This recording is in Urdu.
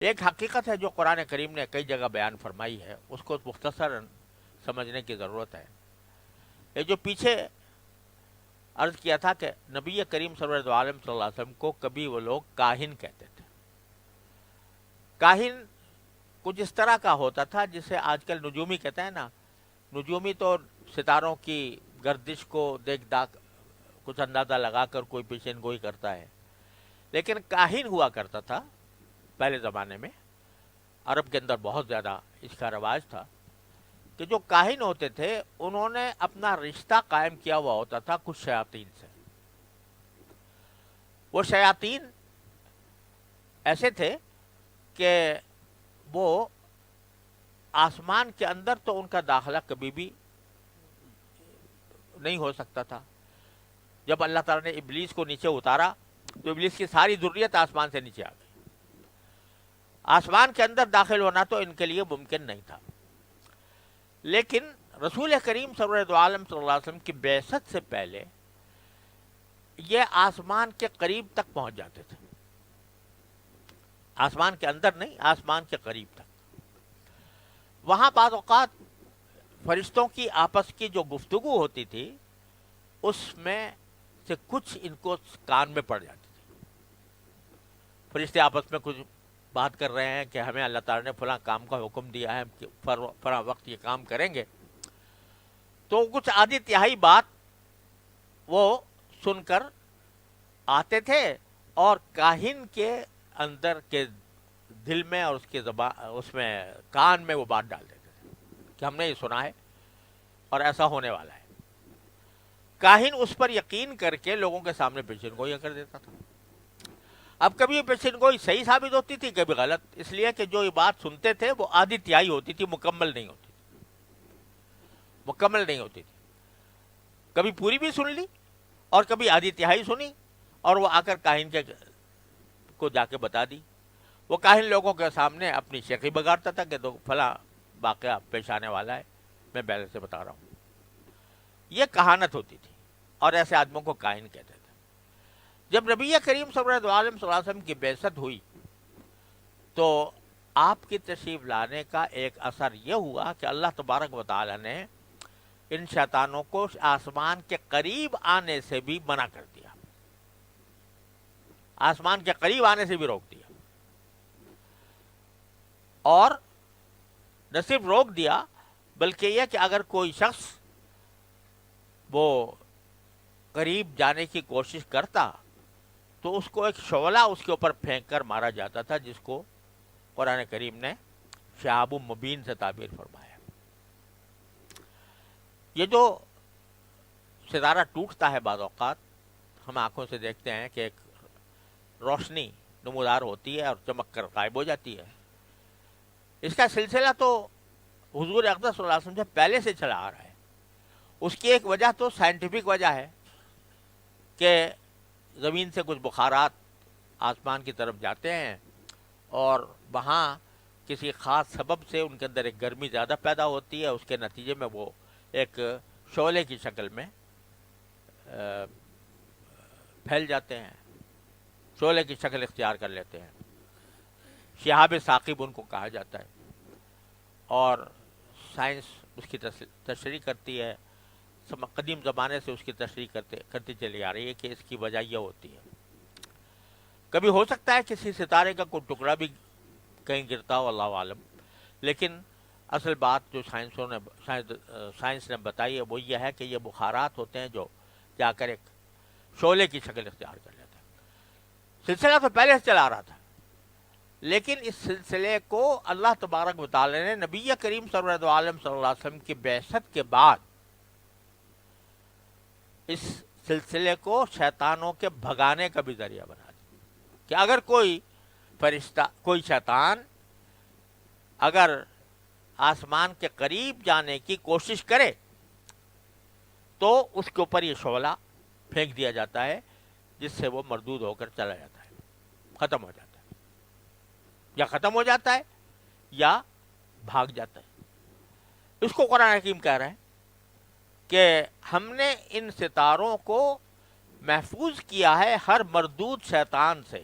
ایک حقیقت ہے جو قرآن کریم نے کئی جگہ بیان فرمائی ہے، اس کو مختصر سمجھنے کی ضرورت ہے. یہ جو پیچھے عرض کیا تھا کہ نبی کریم سرور دو عالم صلی اللہ علیہ وسلم کو کبھی وہ لوگ کاہن کہتے تھے. کاہن کچھ اس طرح کا ہوتا تھا جسے آج کل نجومی کہتے ہیں نا. نجومی تو ستاروں کی گردش کو دیکھ داکھ کچھ اندازہ لگا کر کوئی پیشین گوئی کرتا ہے. لیکن کاہن ہوا کرتا تھا پہلے زمانے میں. عرب کے اندر بہت زیادہ اس کا رواج تھا کہ جو کاہن ہوتے تھے انہوں نے اپنا رشتہ قائم کیا ہوا ہوتا تھا کچھ شیاطین سے. وہ شیاطین ایسے تھے کہ وہ آسمان کے اندر تو ان کا داخلہ کبھی بھی نہیں ہو سکتا تھا. جب اللہ تعالیٰ نے ابلیس کو نیچے اتارا تو ابلیس کی ساری ذریت آسمان سے نیچے آ گئی. آسمان کے اندر داخل ہونا تو ان کے لیے ممکن نہیں تھا. لیکن رسول کریم سرور دو عالم صلی اللہ علیہ وسلم کی بعثت سے پہلے یہ آسمان کے قریب تک پہنچ جاتے تھے. آسمان کے اندر نہیں، آسمان کے قریب تک. وہاں بعض اوقات فرشتوں کی آپس کی جو گفتگو ہوتی تھی اس میں سے کچھ ان کو کان میں پڑ جاتی تھی. فرشتے آپس میں کچھ بات کر رہے ہیں کہ ہمیں اللہ تعالیٰ نے فلاں کام کا حکم دیا ہے، ہم فلاں وقت یہ کام کریں گے. تو کچھ آدھی تہائی بات وہ سن کر آتے تھے اور کاہن کے اندر کے دل میں اور اس کے اس میں کان میں وہ بات ڈال دیتے تھے کہ ہم نے یہ سنا ہے اور ایسا ہونے والا ہے. کاہن اس پر یقین کر کے لوگوں کے سامنے پیشین گوئی کر دیتا تھا. اب کبھی یہ پیشین گوئی صحیح ثابت ہوتی تھی، کبھی غلط، اس لیے کہ جو یہ بات سنتے تھے وہ آدھی تہائی ہوتی تھی، مکمل نہیں ہوتی تھی. مکمل نہیں ہوتی تھی. کبھی پوری بھی سن لی اور کبھی آدھی تہائی سنی اور وہ آ کر کاہن کے کو جا کے بتا دی. وہ کاہن لوگوں کے سامنے اپنی شیخی بگاڑتا تھا کہ تو فلاں واقعہ پیش آنے والا ہے، میں پہلے سے بتا رہا ہوں. یہ کہانت ہوتی تھی اور ایسے آدمیوں کو کاہن کہتے تھے. جب نبی کریم صلی اللہ علیہ وسلم کی بعثت ہوئی تو آپ کی تشریف لانے کا ایک اثر یہ ہوا کہ اللہ تبارک و تعالی نے ان شیطانوں کو آسمان کے قریب آنے سے بھی منع کر دیا. آسمان کے قریب آنے سے بھی روک دیا. اور نہ صرف روک دیا بلکہ یہ کہ اگر کوئی شخص وہ قریب جانے کی کوشش کرتا تو اس کو ایک شعلہ اس کے اوپر پھینک کر مارا جاتا تھا، جس کو قرآن کریم نے شہاب مبین سے تعبیر فرمایا. یہ جو ستارہ ٹوٹتا ہے بعض اوقات ہم آنکھوں سے دیکھتے ہیں کہ ایک روشنی نمودار ہوتی ہے اور چمک کر غائب ہو جاتی ہے. اس کا سلسلہ تو حضور اقدس صلی اللہ علیہ وسلم سے پہلے سے چلا آ رہا ہے. اس کی ایک وجہ تو سائنٹیفک وجہ ہے کہ زمین سے کچھ بخارات آسمان کی طرف جاتے ہیں اور وہاں کسی خاص سبب سے ان کے اندر ایک گرمی زیادہ پیدا ہوتی ہے. اس کے نتیجے میں وہ ایک شعلے کی شکل میں پھیل جاتے ہیں، شعلے کی شکل اختیار کر لیتے ہیں. شہاب ثاقب ان کو کہا جاتا ہے اور سائنس اس کی تشریح کرتی ہے. قدیم زمانے سے اس کی تشریح کرتی چلی آ رہی ہے کہ اس کی وجہ یہ ہوتی ہے. کبھی ہو سکتا ہے کسی ستارے کا کوئی ٹکڑا بھی کہیں گرتا ہو، اللہ عالم. لیکن اصل بات جو سائنس نے بتائی ہے وہ یہ ہے کہ یہ بخارات ہوتے ہیں جو جا کر ایک شعلے کی شکل اختیار کر لیتے ہیں. سلسلہ تو پہلے سے چلا آ رہا تھا لیکن اس سلسلے کو اللہ تبارک و تعالی نے نبی کریم صلی اللہ علیہ وسلم کی بعثت کے بعد اس سلسلے کو شیطانوں کے بھگانے کا بھی ذریعہ بنا دیا کہ اگر کوئی فرشتہ، کوئی شیطان اگر آسمان کے قریب جانے کی کوشش کرے تو اس کے اوپر یہ شعلہ پھینک دیا جاتا ہے جس سے وہ مردود ہو کر چلا جاتا ہے، ختم ہو جاتا ہے، یا ختم ہو جاتا ہے یا بھاگ جاتا ہے. اس کو قرآن حکیم کہہ رہے ہیں کہ ہم نے ان ستاروں کو محفوظ کیا ہے ہر مردود شیطان سے.